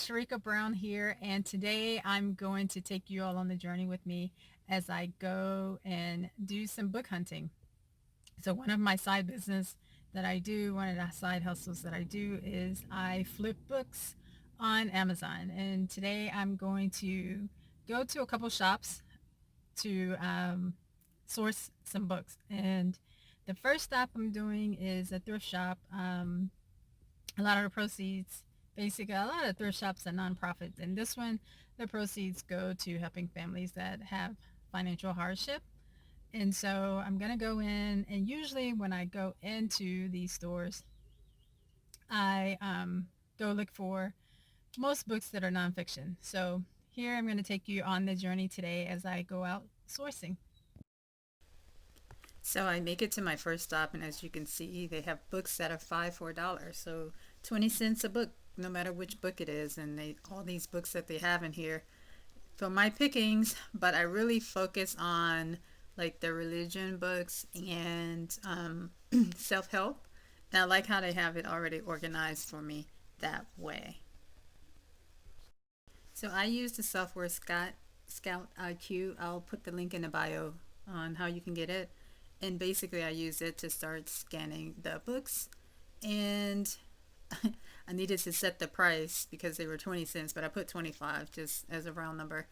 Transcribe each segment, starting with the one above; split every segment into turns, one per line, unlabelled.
Sharika Brown here, and today I'm going to take you all on the journey with me as I go and do some book hunting. So one of my side business that I do, one of the side hustles that I do is I flip books on Amazon. And today I'm going to go to a couple shops to source some books. And the first stop I'm doing is a thrift shop. A lot of the proceeds, basically, a lot of thrift shops are nonprofits, and this one, the proceeds go to helping families that have financial hardship. And so I'm gonna go in, and usually when I go into these stores, I go look for most books that are nonfiction. So here I'm gonna take you on the journey today as I go out sourcing.
So I make it to my first stop, and as you can see, they have books that are $4. So 20 cents a book, no matter which book it is, and they all these books that they have in here for my pickings. But I really focus on like the religion books and self-help. And I like how they have it already organized for me that way. So I use the software Scout IQ. I'll put the link in the bio on how you can get it. And basically I use it to start scanning the books. And I needed to set the price because they were 20 cents, but I put 25 just as a round number.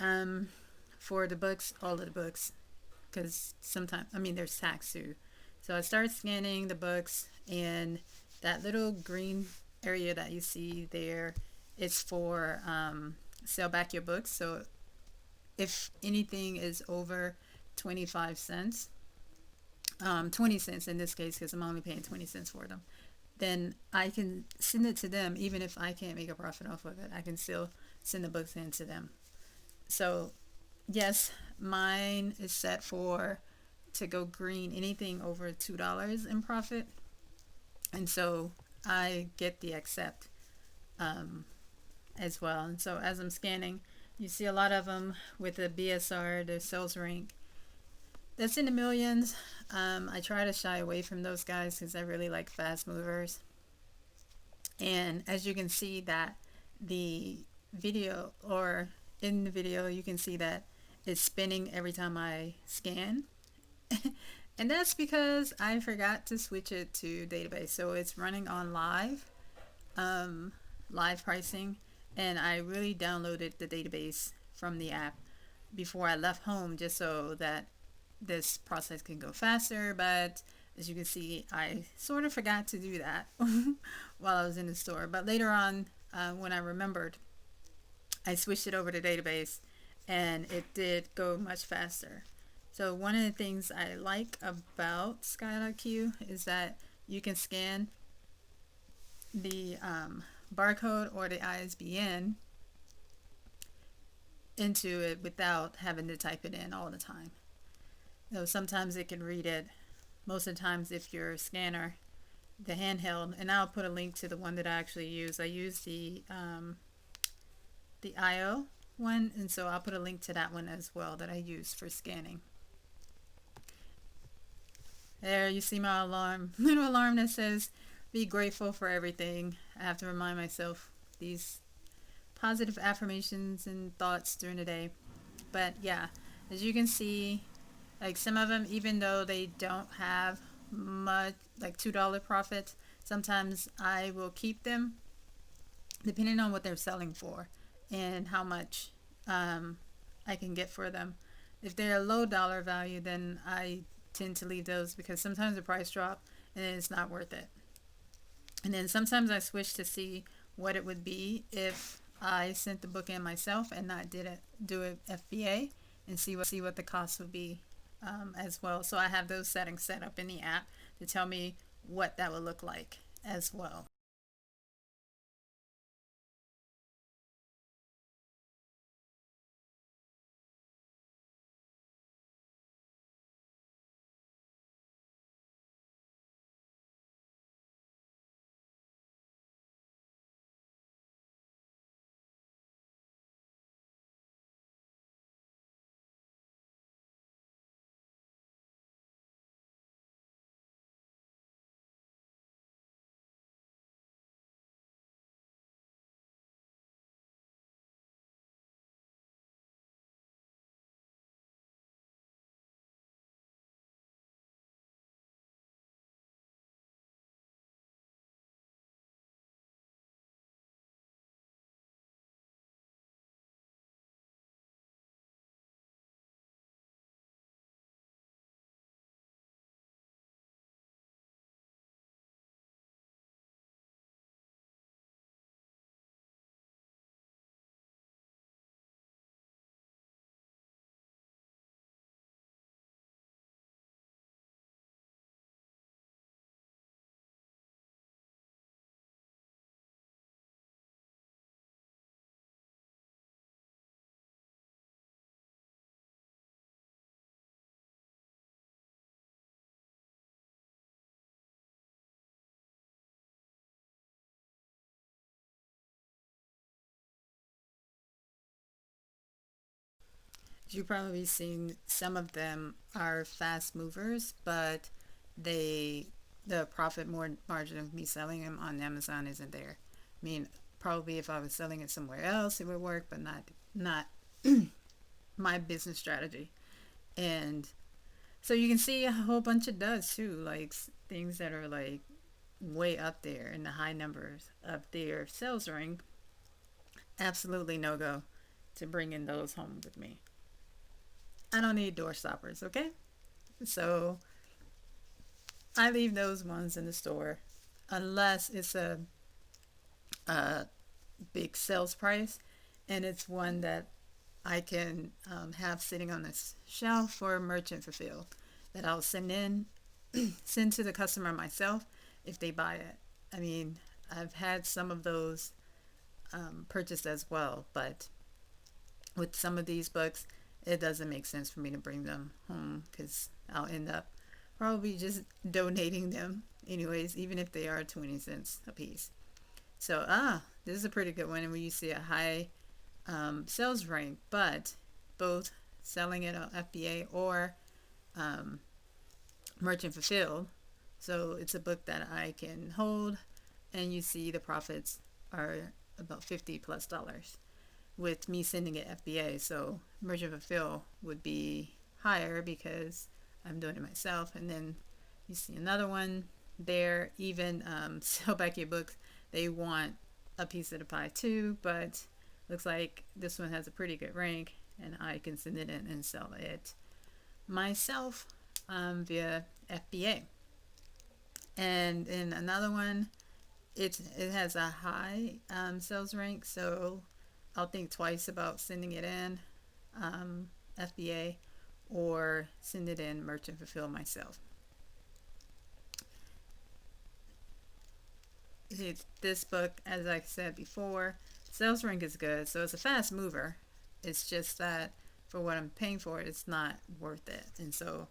Um, for the books, all of the books, because sometimes, I mean, there's tax too. So I started scanning the books, and that little green area that you see there is for sell back your books. So if anything is over 25 cents, 20 cents in this case, because I'm only paying 20 cents for them, then I can send it to them. Even if I can't make a profit off of it, I can still send the books in to them. So yes, mine is set for to go green anything over $2 in profit, and so I get the accept um, as well. And so as I'm scanning, you see a lot of them with the BSR, the sales rank, that's in the millions. I try to shy away from those guys because I really like fast movers. And as you can see that the video, or in the video, you can see that it's spinning every time I scan. And that's because I forgot to switch it to database. So it's running on um, live pricing. And I really downloaded the database from the app before I left home just so that this process can go faster. But as you can see, I sort of forgot to do that while I was in the store. But later on, when I remembered, I switched it over to database, and it did go much faster. So one of the things I like about SkyIQ is that you can scan the barcode or the ISBN into it without having to type it in all the time. So sometimes it can read it. Most of the times, if your scanner, the handheld, and I'll put a link to the one that I actually use. I use the IO one, and so I'll put a link to that one as well that I use for scanning. There you see my alarm, little alarm that says be grateful for everything. I have to remind myself these positive affirmations and thoughts during the day. But yeah, as you can see, like some of them, even though they don't have much, like $2 profits, sometimes I will keep them depending on what they're selling for and how much I can get for them. If they're a low dollar value, then I tend to leave those because sometimes the price drop and then it's not worth it. And then sometimes I switch to see what it would be if I sent the book in myself and not do it FBA, and see what the cost would be as well. So I have those settings set up in the app to tell me what that would look like as well. you probably seen some of them are fast movers, but they the profit more margin of me selling them on Amazon isn't there. I mean, probably if I was selling it somewhere else, it would work, but not my business strategy. And so you can see a whole bunch of duds too, like things that are like way up there in the high numbers of their sales ring. Absolutely no go to bringing those home with me. I don't need door stoppers, okay? So I leave those ones in the store unless it's a big sales price and it's one that I can have sitting on this shelf for merchant fulfill that I'll send to the customer myself if they buy it. I mean, I've had some of those purchased as well, but with some of these books, it doesn't make sense for me to bring them home because I'll end up probably just donating them anyways, even if they are 20 cents a piece. So, this is a pretty good one. And when you see a high sales rank, but both selling it on FBA or um, merchant fulfilled. So it's a book that I can hold, and you see the profits are about $50 plus with me sending it FBA. So merchant fulfill would be higher because I'm doing it myself. And then you see another one there, even sell back your books. They want a piece of the pie too, but looks like this one has a pretty good rank, and I can send it in and sell it myself via FBA. And in another one, it has a high sales rank, so I'll think twice about sending it in FBA or send it in merchant fulfill myself. This book, as I said before, sales rank is good, so it's a fast mover. It's just that for what I'm paying for it, it's not worth it, and so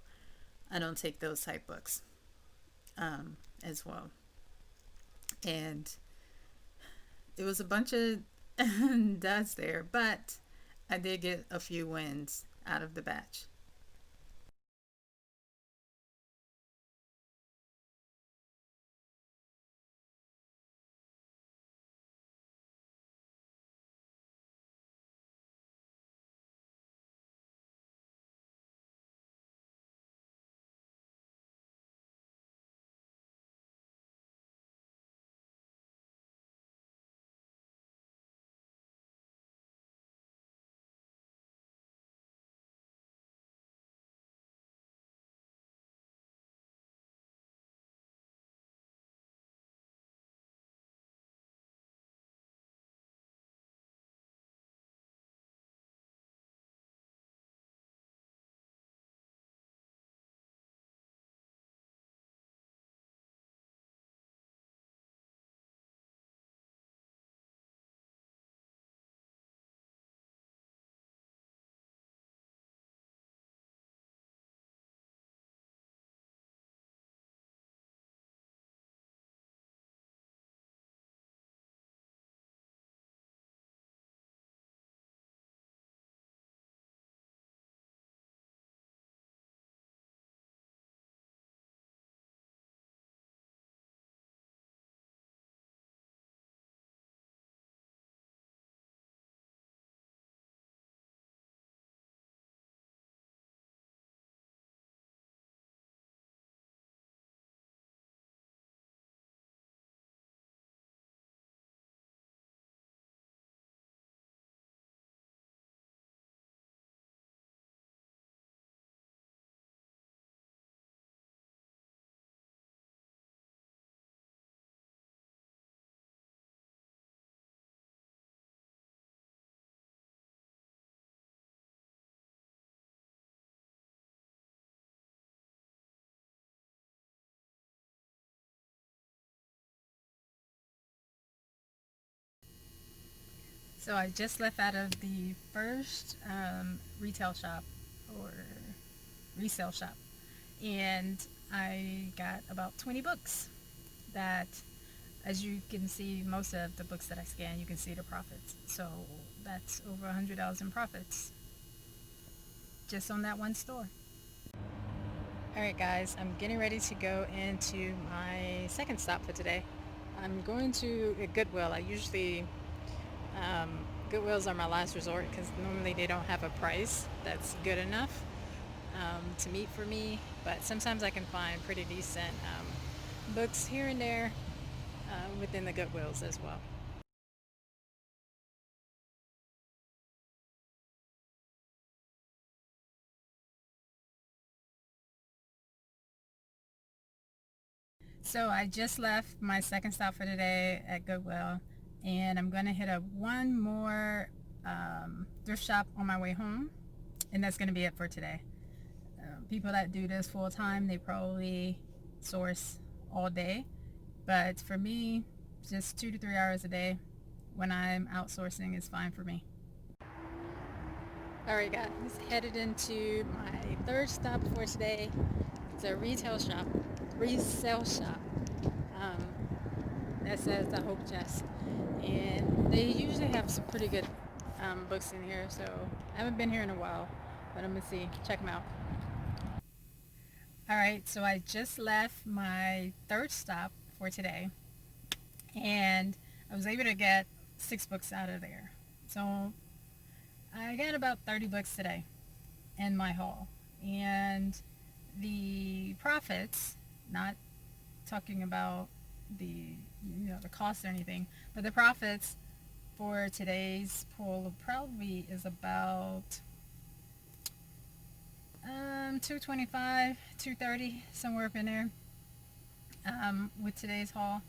I don't take those type books as well. And it was a bunch of duds there, but I did get a few wins out of the batch.
So I just left out of the first retail shop or resale shop, and I got about 20 books that, as you can see, most of the books that I scan, you can see the profits. So that's over $100 in profits. just on that one store. Alright guys, I'm getting ready to go into my second stop for today. I'm going to a Goodwill. I usually, Goodwills are my last resort because normally they don't have a price that's good enough to meet for me, but sometimes I can find pretty decent books here and there within the Goodwills as well. So I just left my second stop for today at Goodwill, and I'm going to hit up one more thrift shop on my way home, and that's going to be it for today. People that do this full time, they probably source all day, but for me, just 2 to 3 hours a day when I'm outsourcing is fine for me. Alright guys, headed into my third stop for today. It's a resale shop. Um, that says the Hope Chest, and they usually have some pretty good books in here. So I haven't been here in a while, but I'm gonna check them out. All right, so I just left my third stop for today, and I was able to get 6 books out of there. So I got about 30 books today in my haul, and the profits, not talking about the cost or anything, but the profits for today's pull probably is about 225, 230, somewhere up in there, with today's haul.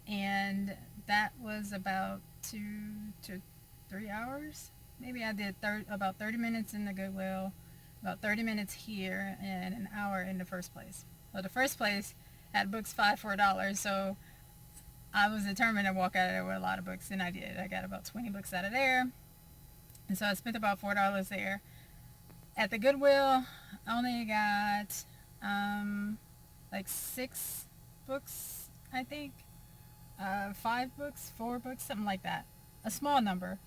And that was about 2 to 3 hours. Maybe I did about 30 minutes in the Goodwill, about 30 minutes here, and an hour in the first place. Well, the first place had books 5 for $1, so I was determined to walk out of there with a lot of books, and I did. I got about 20 books out of there, and so I spent about $4 there. At the Goodwill, I only got like 6 books, I think. 5 books, 4 books, something like that. A small number,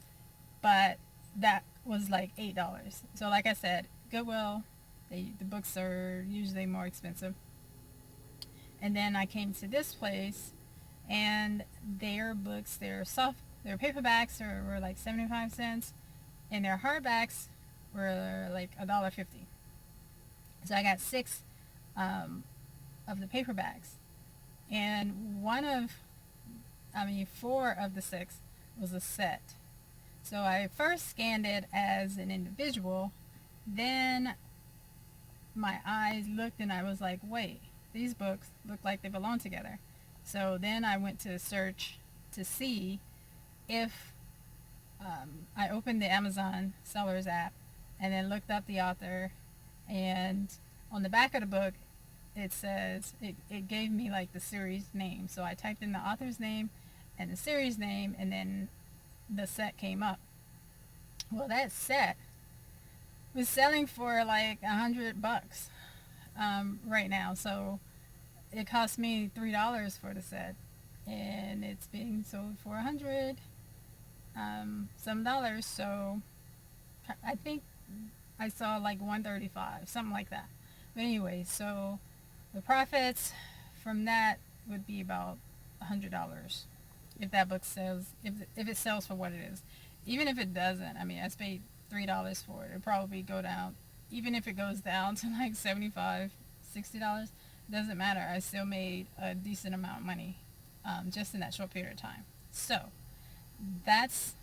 but that was like $8. So like I said, Goodwill, the books are usually more expensive. And then I came to this place, and their books, their paperbacks were like 75 cents, and their hardbacks were like $1.50. So I got 6 of the paperbacks, and 4 of the 6 was a set. So I first scanned it as an individual, then my eyes looked and I was like, wait, these books look like they belong together. So then I went to search to see if I opened the Amazon Sellers app and then looked up the author, and on the back of the book it says it gave me like the series name. So I typed in the author's name and the series name, and then the set came up. Well, that set was selling for like $100 right now. So it cost me $3 for the set, and it's being sold for 100 some dollars. So I think I saw like 135, something like that. But anyway, so the profits from that would be about $100 if that book sells, if it sells for what it is. Even if it doesn't, I mean, I paid $3 for it. It'll probably go down. Even if it goes down to like 75, $60, doesn't matter. I still made a decent amount of money just in that short period of time. So that's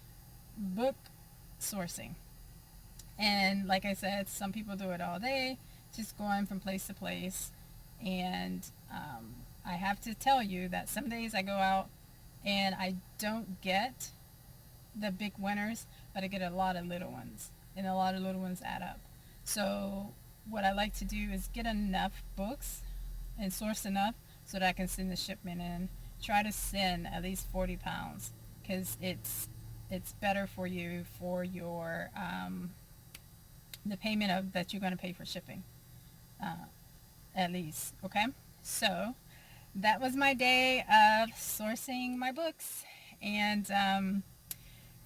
book sourcing. And like I said, some people do it all day, just going from place to place. And I have to tell you that some days I go out and I don't get the big winners, but I get a lot of little ones, and a lot of little ones add up. So what I like to do is get enough books and source enough so that I can send the shipment in. Try to send at least 40 pounds, because it's better for you for your the payment of that you're going to pay for shipping, at least. Okay, so that was my day of sourcing my books, and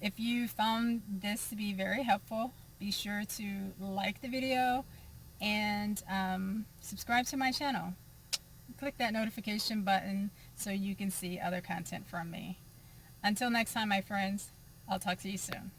if you found this to be very helpful, be sure to like the video and subscribe to my channel. Click that notification button so you can see other content from me. Until next time, my friends, I'll talk to you soon.